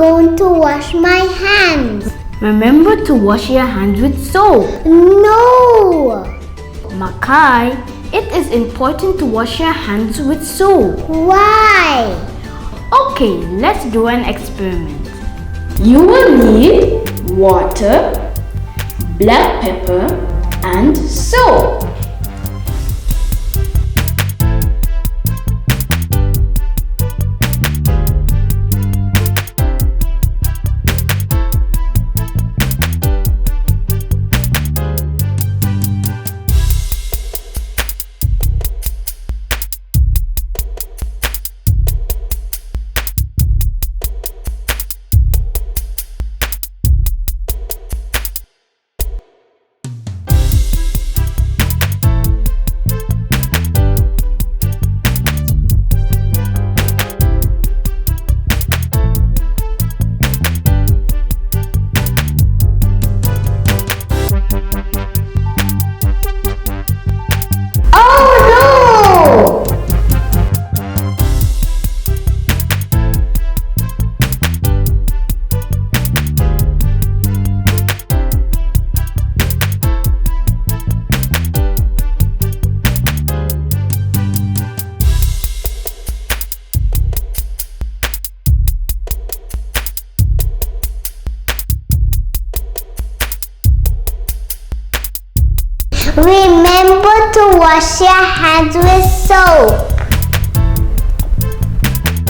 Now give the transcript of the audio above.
going to wash my hands. Remember to wash your hands with soap. No! Makai, it is important to wash your hands with soap. Why? Okay, let's do an experiment. You will need water, black pepper and soap. Remember to wash your hands with soap.